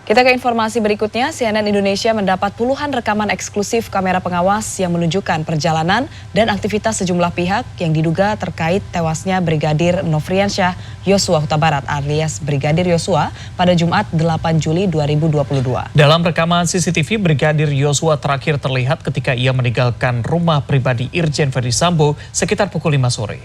Kita ke informasi berikutnya, CNN Indonesia mendapat puluhan rekaman eksklusif kamera pengawas yang menunjukkan perjalanan dan aktivitas sejumlah pihak yang diduga terkait tewasnya Brigadir Nofriansyah Yosua Huta Barat alias Brigadir Yosua pada Jumat 8 Juli 2022. Dalam rekaman CCTV, Brigadir Yosua terakhir terlihat ketika ia meninggalkan rumah pribadi Irjen Ferdy Sambo sekitar pukul 5 sore.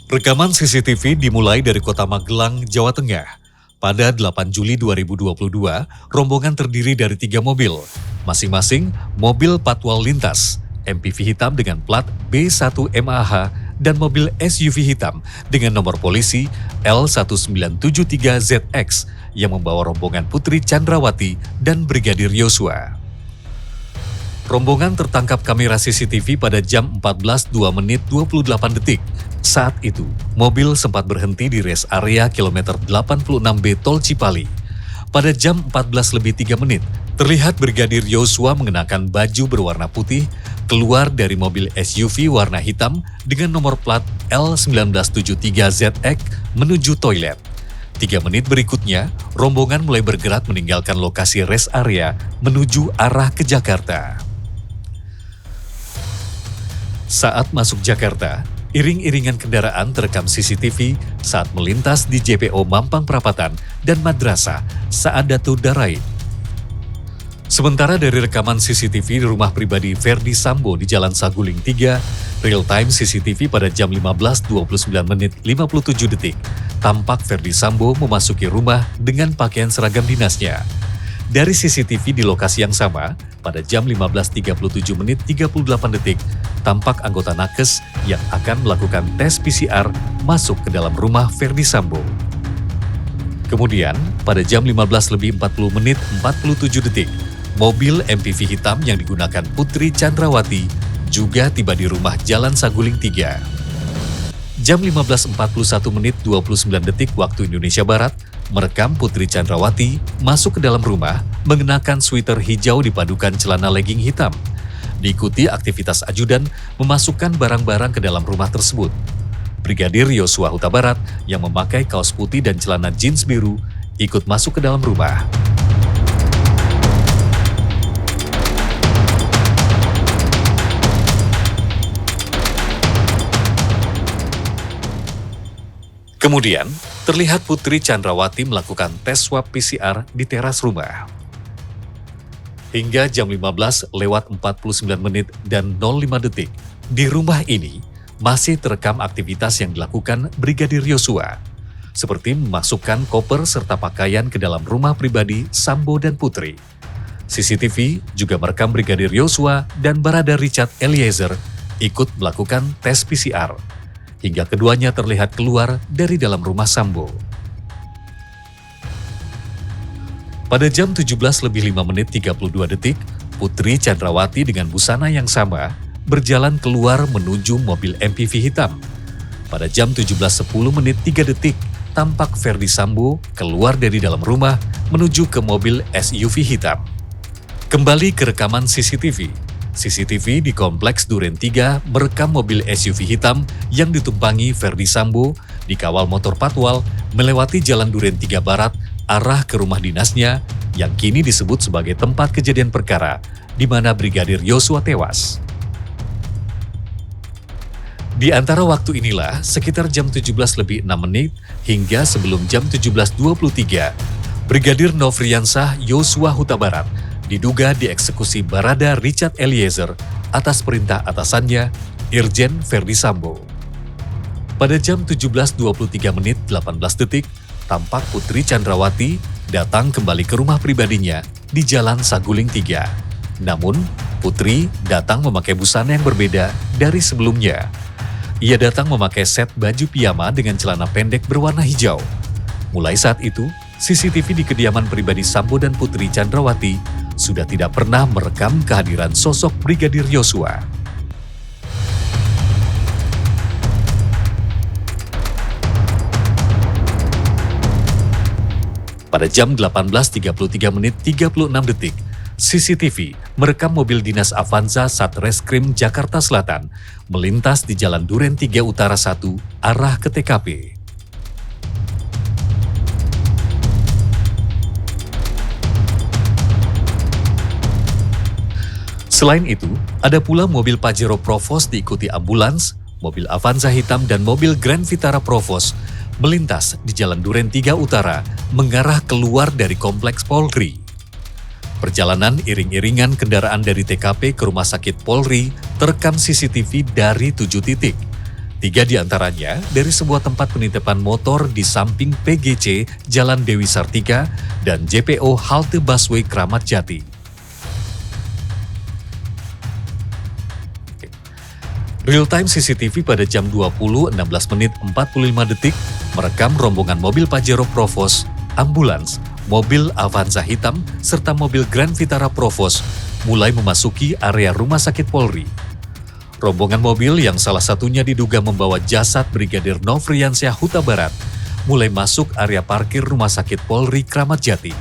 Rekaman CCTV dimulai dari kota Magelang, Jawa Tengah. Pada 8 Juli 2022, rombongan terdiri dari 3 mobil, masing-masing mobil patwal lintas, MPV hitam dengan plat B1MAH, dan mobil SUV hitam dengan nomor polisi L1973ZX yang membawa rombongan Putri Chandrawati dan Brigadir Yosua. Rombongan tertangkap kamera CCTV pada jam 14:02:28. Saat itu, mobil sempat berhenti di rest area kilometer 86B Tol Cipali. Pada jam 14:03, terlihat Brigadir Yosua mengenakan baju berwarna putih keluar dari mobil SUV warna hitam dengan nomor plat L1973ZX menuju toilet. 3 menit berikutnya, rombongan mulai bergerak meninggalkan lokasi rest area menuju arah ke Jakarta. Saat masuk Jakarta, iring-iringan kendaraan terekam CCTV saat melintas di JPO Mampang Perapatan dan Madrasah Saadatul Darain. Sementara dari rekaman CCTV di rumah pribadi Ferdy Sambo di Jalan Saguling 3, real-time CCTV pada jam 15:29:57, tampak Ferdy Sambo memasuki rumah dengan pakaian seragam dinasnya. Dari CCTV di lokasi yang sama, pada jam 15:37:38, tampak anggota nakes yang akan melakukan tes PCR masuk ke dalam rumah Ferdy Sambo. Kemudian, pada jam 15:40:47, mobil MPV hitam yang digunakan Putri Chandrawati juga tiba di rumah Jalan Saguling 3. Jam 15:41:29 waktu Indonesia Barat, merekam Putri Chandrawati masuk ke dalam rumah mengenakan sweater hijau dipadukan celana legging hitam. Diikuti aktivitas ajudan memasukkan barang-barang ke dalam rumah tersebut. Brigadir Yosua Huta Barat yang memakai kaos putih dan celana jeans biru ikut masuk ke dalam rumah. Kemudian, terlihat Putri Chandrawati melakukan tes swab PCR di teras rumah. Hingga jam 15:49 dan 05 detik, di rumah ini masih terekam aktivitas yang dilakukan Brigadir Yosua, seperti memasukkan koper serta pakaian ke dalam rumah pribadi Sambo dan Putri. CCTV juga merekam Brigadir Yosua dan Barada Richard Eliezer ikut melakukan tes PCR, hingga keduanya terlihat keluar dari dalam rumah Sambo. Pada jam 17:05:32, Putri Chandrawati dengan busana yang sama berjalan keluar menuju mobil MPV hitam. Pada jam 17:10:03, tampak Ferdy Sambo keluar dari dalam rumah menuju ke mobil SUV hitam. Kembali ke rekaman CCTV. CCTV di Kompleks Duren 3 merekam mobil SUV hitam yang ditumpangi Ferdy Sambo dikawal motor patwal melewati Jalan Duren 3 Barat arah ke rumah dinasnya yang kini disebut sebagai tempat kejadian perkara di mana Brigadir Yosua tewas. Di antara waktu inilah, sekitar jam 17:06 hingga sebelum jam 17:23, Brigadir Nofriansyah Yosua Huta Barat diduga dieksekusi Barada Richard Eliezer atas perintah atasannya, Irjen Ferdy Sambo. Pada jam 17:23:18, tampak Putri Chandrawati datang kembali ke rumah pribadinya di Jalan Saguling 3. Namun, Putri datang memakai busana yang berbeda dari sebelumnya. Ia datang memakai set baju piyama dengan celana pendek berwarna hijau. Mulai saat itu, CCTV di kediaman pribadi Sambo dan Putri Chandrawati sudah tidak pernah merekam kehadiran sosok Brigadir Yosua. Pada jam 18:33:36, CCTV merekam mobil dinas Avanza Satreskrim Jakarta Selatan melintas di Jalan Duren 3 Utara 1 arah ke TKP. Selain itu, ada pula mobil Pajero Provos diikuti ambulans, mobil Avanza hitam dan mobil Grand Vitara Provos melintas di Jalan Duren 3 Utara mengarah keluar dari Kompleks Polri. Perjalanan iring-iringan kendaraan dari TKP ke Rumah Sakit Polri terekam CCTV dari 7 titik. 3 diantaranya dari sebuah tempat penitipan motor di samping PGC Jalan Dewi Sartika dan JPO Halte Busway Kramat Jati. Real-time CCTV pada jam 20.16 menit 45 detik merekam rombongan mobil Pajero Provos, ambulans, mobil Avanza hitam, serta mobil Grand Vitara Provos mulai memasuki area Rumah Sakit Polri. Rombongan mobil yang salah satunya diduga membawa jasad Brigadir Nofriansyah Huta Barat mulai masuk area parkir Rumah Sakit Polri Kramat Jati.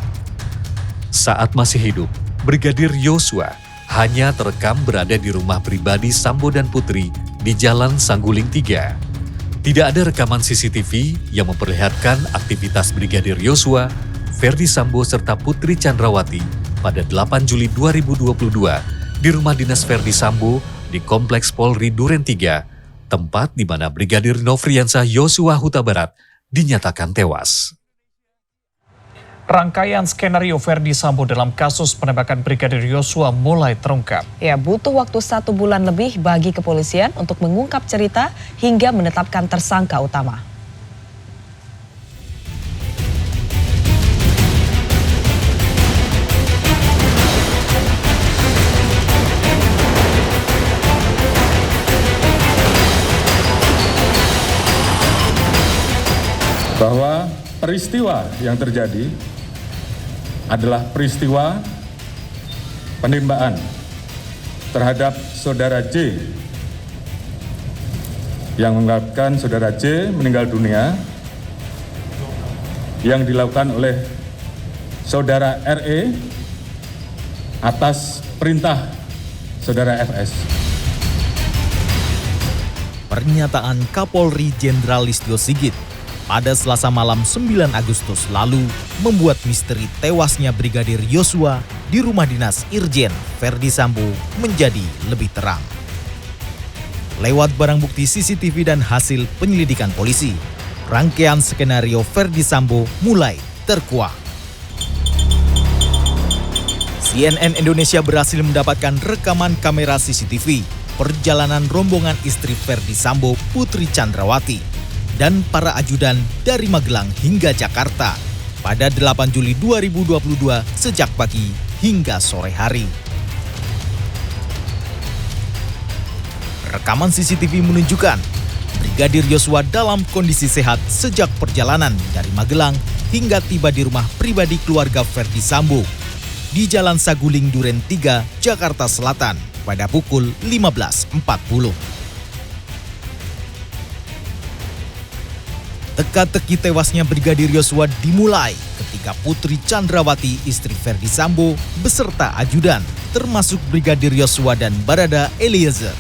Saat masih hidup, Brigadir Yosua hanya terekam berada di rumah pribadi Sambo dan Putri di Jalan Sangguling 3. Tidak ada rekaman CCTV yang memperlihatkan aktivitas Brigadir Yosua, Ferdi Sambo serta Putri Chandrawati pada 8 Juli 2022 di rumah dinas Ferdi Sambo di Kompleks Polri Duren 3, tempat di mana Brigadir Nofriansyah Yosua Huta Barat dinyatakan tewas. Rangkaian skenario Ferdi Sambo dalam kasus penembakan Brigadir Yosua mulai terungkap. Ya, butuh waktu 1 bulan lebih bagi kepolisian untuk mengungkap cerita hingga menetapkan tersangka utama. Bahwa peristiwa yang terjadi adalah peristiwa penembakan terhadap saudara J yang mengakibatkan saudara J meninggal dunia yang dilakukan oleh saudara RE atas perintah saudara FS. Pernyataan Kapolri Jenderal Listio Sigit pada Selasa malam 9 Agustus lalu membuat misteri tewasnya Brigadir Yosua di rumah dinas Irjen Ferdi Sambo menjadi lebih terang. Lewat barang bukti CCTV dan hasil penyelidikan polisi, rangkaian skenario Ferdi Sambo mulai terkuak. CNN Indonesia berhasil mendapatkan rekaman kamera CCTV perjalanan rombongan istri Ferdi Sambo, Putri Chandrawati, dan para ajudan dari Magelang hingga Jakarta pada 8 Juli 2022 sejak pagi hingga sore hari. Rekaman CCTV menunjukkan Brigadir Yosua dalam kondisi sehat sejak perjalanan dari Magelang hingga tiba di rumah pribadi keluarga Ferdi Sambo di Jalan Saguling Duren 3, Jakarta Selatan pada pukul 15.40. Teka-teki tewasnya Brigadir Yosua dimulai ketika Putri Chandrawati istri Ferdi Sambo beserta ajudan termasuk Brigadir Yosua dan Barada Eliezer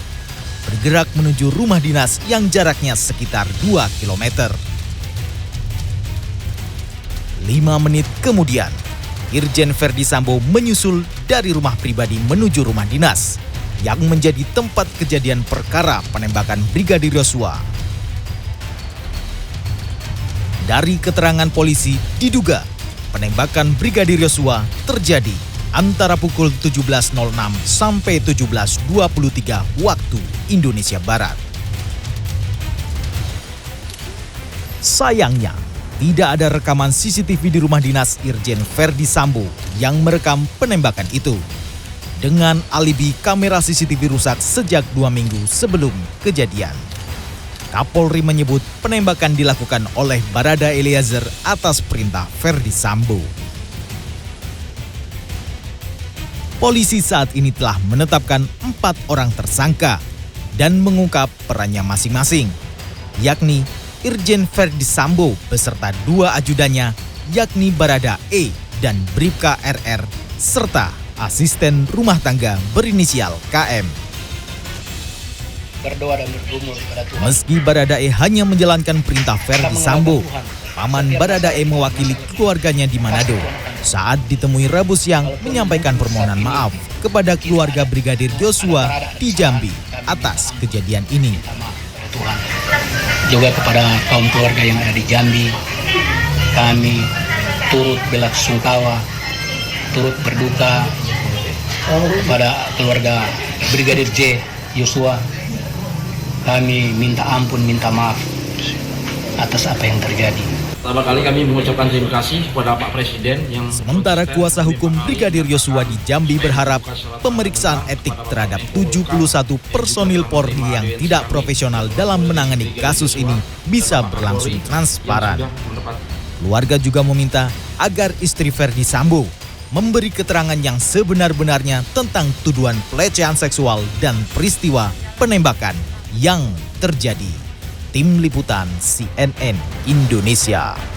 bergerak menuju rumah dinas yang jaraknya sekitar 2 km. 5 menit kemudian, Irjen Ferdi Sambo menyusul dari rumah pribadi menuju rumah dinas yang menjadi tempat kejadian perkara penembakan Brigadir Yosua. Dari keterangan polisi, diduga penembakan Brigadir Yosua terjadi antara pukul 17.06 sampai 17.23 waktu Indonesia Barat. Sayangnya, tidak ada rekaman CCTV di rumah dinas Irjen Ferdi Sambo yang merekam penembakan itu. Dengan alibi kamera CCTV rusak sejak 2 minggu sebelum kejadian. Kapolri menyebut penembakan dilakukan oleh Barada Eliezer atas perintah Ferdi Sambo. Polisi saat ini telah menetapkan 4 orang tersangka dan mengungkap perannya masing-masing, yakni Irjen Ferdi Sambo beserta 2 ajudannya, yakni Barada E dan Bribka RR, serta asisten rumah tangga berinisial KM. Berdoa dan bergumul kepada Tuhan. Meski Baradae hanya menjalankan perintah Verdi Sambo, paman Baradae mewakili keluarganya di Manado saat ditemui Rabu siang menyampaikan permohonan maaf kepada keluarga Brigadir Yosua di Jambi atas kejadian ini. Tuhan. Juga kepada kaum keluarga yang ada di Jambi, kami turut belasungkawa, turut berduka kepada keluarga Brigadir J. Yosua. Kami minta ampun, minta maaf atas apa yang terjadi. Pertama kali kami mengucapkan terima kasih kepada Pak Presiden yang... Sementara kuasa hukum Brigadir Yosua di Jambi berharap pemeriksaan etik terhadap 71 personil Polri yang tidak profesional dalam menangani kasus ini bisa berlangsung transparan. Keluarga juga meminta agar istri Verdi Sambo memberi keterangan yang sebenar-benarnya tentang tuduhan pelecehan seksual dan peristiwa penembakan yang terjadi. Tim Liputan CNN Indonesia.